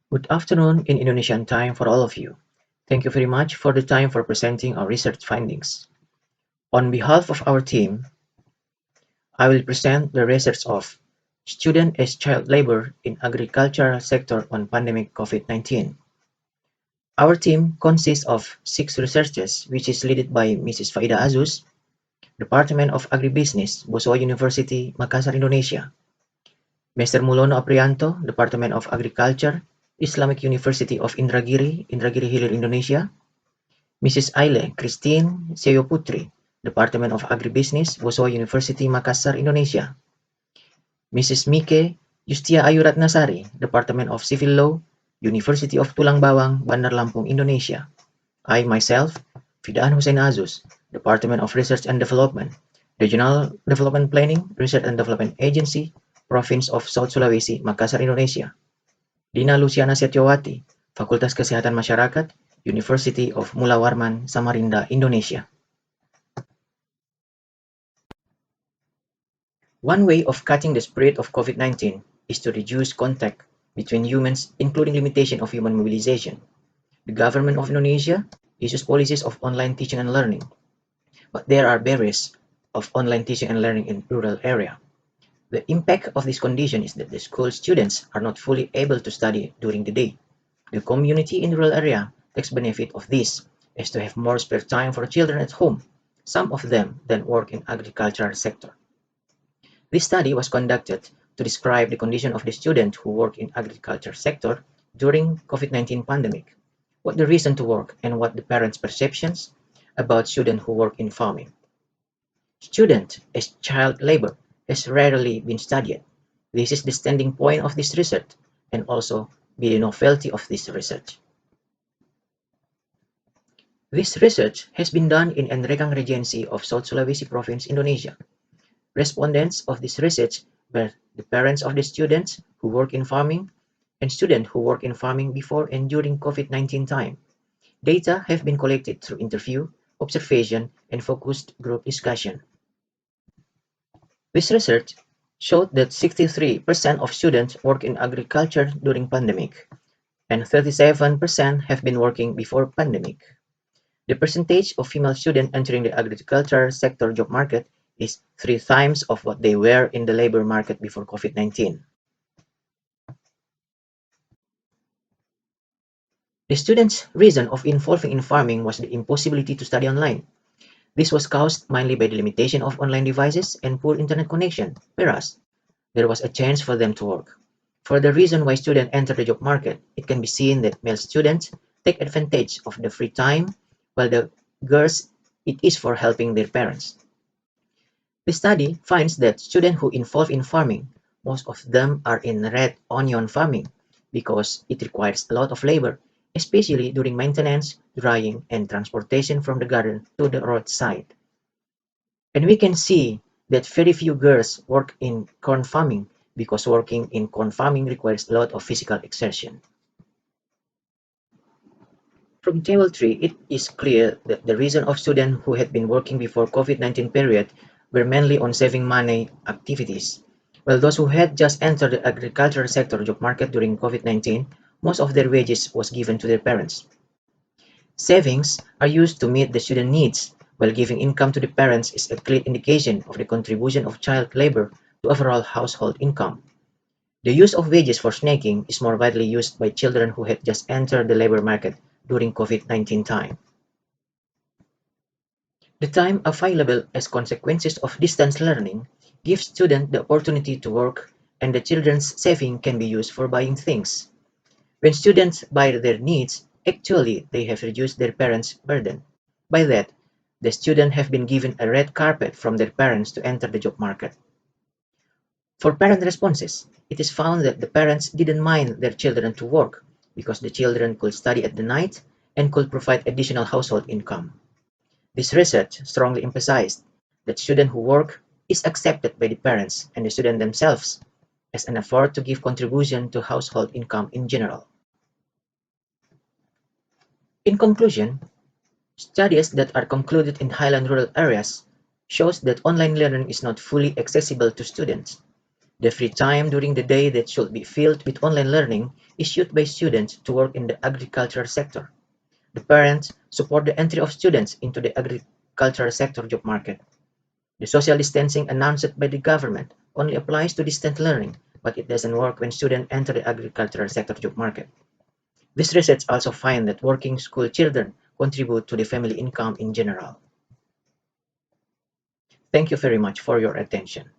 Good afternoon in Indonesian time for all of you. Thank you very much for the time for presenting our research findings. On behalf of our team, I will present the research of Student as Child Labor in Agricultural Sector on Pandemic COVID-19. Our team consists of 6 researchers, which is led by Mrs. Faidah Azuz, Department of Agribusiness, Boswa University, Makassar, Indonesia. Mr. Mulono Apriyanto, Department of Agriculture, Islamic University of Indragiri, Indragiri Hilir, Indonesia. Mrs. Aylee Christine Sheyoputri, Department of Agribusiness, Boswa University, Makassar, Indonesia. Mrs. Mieke Yustia Ayu Ratna Sari, Department of Civil Law, University of Tulang Bawang, Bandar Lampung, Indonesia. I myself, Fidaan Husein Azuz, Department of Research and Development, Regional Development Planning, Research and Development Agency, Province of South Sulawesi, Makassar, Indonesia. Dina Lusiana Setyowati, Fakultas Kesehatan Masyarakat, University of Mula Warman, Samarinda, Indonesia. One way of cutting the spread of COVID-19 is to reduce contact between humans, including limitation of human mobilization. The government of Indonesia issues policies of online teaching and learning, but there are barriers of online teaching and learning in rural area. The impact of this condition is that the school students are not fully able to study during the day. The community in the rural area takes benefit of this as to have more spare time for children at home, some of them then work in agricultural sector. This study was conducted to describe the condition of the students who work in agriculture sector during COVID-19 pandemic, what the reason to work and what the parents' perceptions about students who work in farming. Student as child labor has rarely been studied. This is the standing point of this research and also the novelty of this research. This research has been done in Enrekang Regency of South Sulawesi Province, Indonesia. Respondents of this research were the parents of the students who work in farming and students who work in farming before and during COVID-19 time. Data have been collected through interview, observation, and focused group discussion. This research showed that 63% of students work in agriculture during pandemic, and 37% have been working before pandemic. The percentage of female students entering the agricultural sector job market is 3 times of what they were in the labor market before COVID-19. The students' reason of involving in farming was the impossibility to study online. This was caused mainly by the limitation of online devices and poor internet connection, whereas there was a chance for them to work. For the reason why students enter the job market, it can be seen that male students take advantage of the free time, while the girls, it is for helping their parents. The study finds that students who involve in farming, most of them are in red onion farming because it requires a lot of labor, especially during maintenance, drying, and transportation from the garden to the roadside. And we can see that very few girls work in corn farming because working in corn farming requires a lot of physical exertion. From Table 3, it is clear that the reason of students who had been working before COVID-19 period were mainly on saving money activities, while those who had just entered the agricultural sector job market during COVID-19, most of their wages was given to their parents. Savings are used to meet the student needs, while giving income to the parents is a clear indication of the contribution of child labor to overall household income. The use of wages for snacking is more widely used by children who had just entered the labor market during COVID-19 time. The time available as consequences of distance learning gives students the opportunity to work, and the children's saving can be used for buying things. When students buy their needs, actually they have reduced their parents' burden. By that, the students have been given a red carpet from their parents to enter the job market. For parent responses, it is found that the parents didn't mind their children to work because the children could study at the night and could provide additional household income. This research strongly emphasized that students who work is accepted by the parents and the students themselves as an effort to give contribution to household income in general. In conclusion, studies that are concluded in highland rural areas shows that online learning is not fully accessible to students. The free time during the day that should be filled with online learning is used by students to work in the agricultural sector. The parents support the entry of students into the agricultural sector job market. The social distancing announced by the government only applies to distant learning, but it doesn't work when students enter the agricultural sector job market. This research also finds that working school children contribute to the family income in general. Thank you very much for your attention.